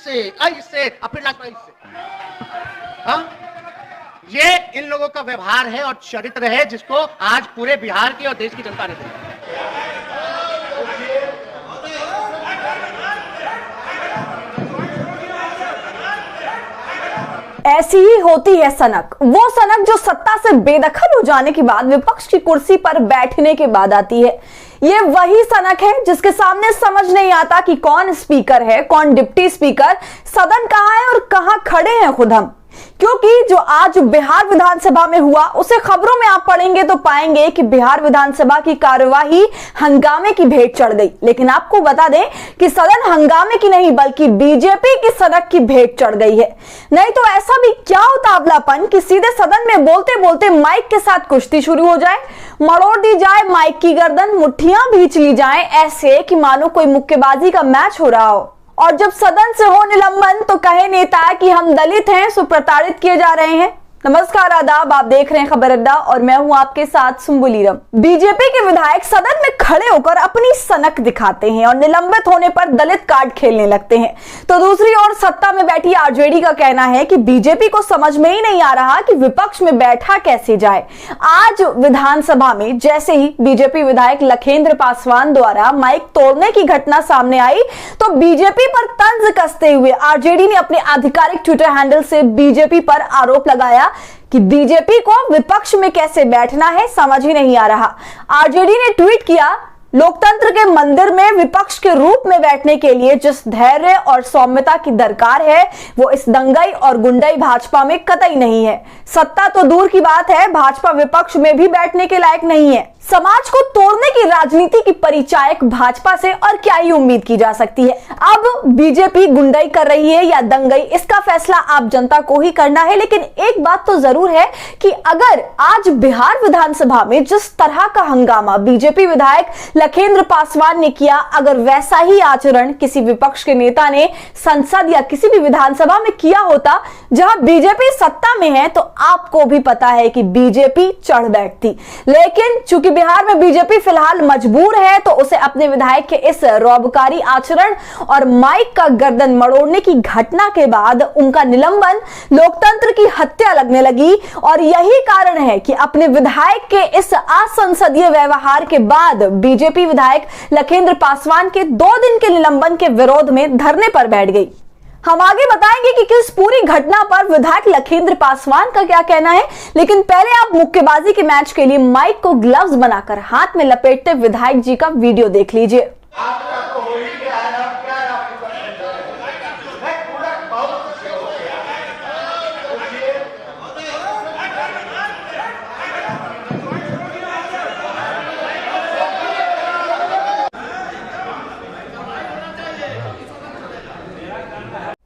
ऐसे ऐसे फिर लगता है इससे। हाँ, ये इन लोगों का व्यवहार है और चरित्र है जिसको आज पूरे बिहार की और देश की जनता ने देखा। ऐसी ही होती है सनक, वो सनक जो सत्ता से बेदखल हो जाने के बाद विपक्ष की कुर्सी पर बैठने के बाद आती है। ये वही सनक है जिसके सामने समझ नहीं आता कि कौन स्पीकर है, कौन डिप्टी स्पीकर, सदन कहां है और कहां खड़े हैं खुद हम। क्योंकि जो आज बिहार विधानसभा में हुआ उसे खबरों में आप पढ़ेंगे तो पाएंगे कि बिहार विधानसभा की कार्यवाही हंगामे की भेंट चढ़ गई। लेकिन आपको बता दें कि सदन हंगामे की नहीं बल्कि बीजेपी की सनक की भेंट चढ़ गई है। नहीं तो ऐसा भी क्या उतावलापन कि सीधे सदन में बोलते बोलते माइक के साथ कुश्ती शुरू हो जाए, मरोड़ दी जाए माइक की गर्दन, मुट्ठियां भींच ली जाए ऐसे कि मानो कोई मुक्केबाजी का मैच हो रहा हो। और जब सदन से हो निलंबन तो कहे नेता कि हम दलित हैं सो प्रताड़ित किए जा रहे हैं। नमस्कार, आदाब, आप देख रहे हैं खबर अड्डा और मैं हूं आपके साथ सुम्बुलीरम। बीजेपी के विधायक सदन में खड़े होकर अपनी सनक दिखाते हैं और निलंबित होने पर दलित कार्ड खेलने लगते हैं। तो दूसरी ओर सत्ता में बैठी आरजेडी का कहना है कि बीजेपी को समझ में ही नहीं आ रहा कि विपक्ष में बैठा कैसे जाए। आज विधानसभा में जैसे ही बीजेपी विधायक लखेंद्र पासवान द्वारा माइक तोड़ने की घटना सामने आई तो बीजेपी पर तंज कसते हुए आरजेडी ने अपने आधिकारिक ट्विटर हैंडल से बीजेपी पर आरोप लगाया कि बीजेपी को विपक्ष में कैसे बैठना है समझ ही नहीं आ रहा। आरजेडी ने ट्वीट किया, लोकतंत्र के मंदिर में विपक्ष के रूप में बैठने के लिए जिस धैर्य और सौम्यता की दरकार है वो इस दंगाई और गुंडाई भाजपा में कतई नहीं है। सत्ता तो दूर की बात है, भाजपा विपक्ष में भी बैठने के लायक नहीं है। समाज को तोड़ने की राजनीति की परिचायक भाजपा से और क्या ही उम्मीद की जा सकती है। अब बीजेपी गुंडाई कर रही है या दंगई, इसका फैसला आप जनता को ही करना है। लेकिन एक बात तो जरूर है कि अगर आज बिहार विधानसभा में जिस तरह का हंगामा बीजेपी विधायक लखेंद्र पासवान ने किया, अगर वैसा ही आचरण किसी विपक्ष के नेता ने संसद या किसी भी विधानसभा में किया होता जहां बीजेपी सत्ता में है तो आपको भी पता है कि बीजेपी चढ़ बैठती। लेकिन चूंकि बिहार में बीजेपी फिलहाल मजबूर है तो उसे अपने विधायक के इस रौबकारी आचरण और माइक का गर्दन मरोड़ने की घटना के बाद उनका निलंबन लोकतंत्र की हत्या लगने लगी। और यही कारण है कि अपने विधायक के इस असंसदीय व्यवहार के बाद बीजेपी विधायक लखेंद्र पासवान के 2 दिन के निलंबन के विरोध में धरने पर बैठ गई। हम आगे बताएंगे कि किस पूरी घटना पर विधायक लखेंद्र पासवान का क्या कहना है। लेकिन पहले आप मुक्केबाजी के मैच के लिए माइक को ग्लव्स बनाकर हाथ में लपेटते विधायक जी का वीडियो देख लीजिए।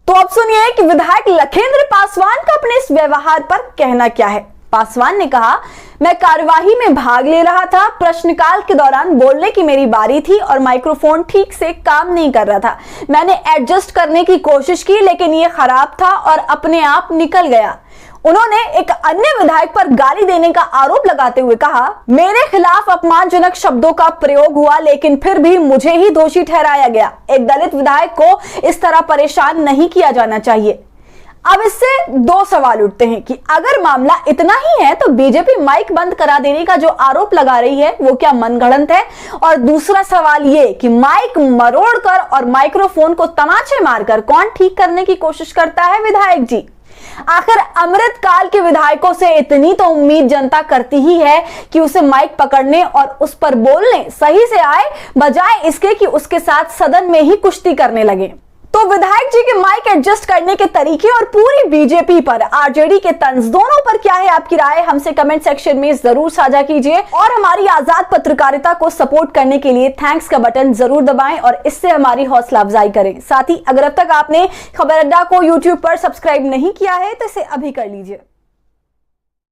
तो अब सुनिए कि विधायक लखेंद्र पासवान का अपने इस व्यवहार पर कहना क्या है। पासवान ने कहा, मैं कार्यवाही में भाग ले रहा था, प्रश्नकाल के दौरान बोलने की मेरी बारी थी और माइक्रोफोन ठीक से काम नहीं कर रहा था। मैंने एडजस्ट करने की कोशिश की लेकिन ये खराब था और अपने आप निकल गया। उन्होंने एक अन्य विधायक पर गाली देने का आरोप लगाते हुए कहा, मेरे खिलाफ अपमानजनक शब्दों का प्रयोग हुआ लेकिन फिर भी मुझे ही दोषी ठहराया गया। एक दलित विधायक को इस तरह परेशान नहीं किया जाना चाहिए। अब इससे 2 सवाल उठते हैं कि अगर मामला इतना ही है तो बीजेपी माइक बंद करा देने का जो आरोप लगा रही है वो क्या मनगढ़ंत है। और दूसरा सवाल ये कि माइक मरोड़कर और माइक्रोफोन को तमाचे मारकर कौन ठीक करने की कोशिश करता है विधायक जी। आखिर अमृत काल के विधायकों से इतनी तो उम्मीद जनता करती ही है कि उसे माइक पकड़ने और उस पर बोलने सही से आए, बजाय इसके कि उसके साथ सदन में ही कुश्ती करने लगे। तो विधायक जी के माइक एडजस्ट करने के तरीके और पूरी बीजेपी पर आरजेडी के तंज, दोनों पर क्या है आपकी राय, हमसे कमेंट सेक्शन में जरूर साझा कीजिए। और हमारी आजाद पत्रकारिता को सपोर्ट करने के लिए थैंक्स का बटन जरूर दबाएं और इससे हमारी हौसला अफजाई करें। साथ ही अगर अब तक आपने खबर अड्डा को यूट्यूब पर सब्सक्राइब नहीं किया है तो इसे अभी कर लीजिए।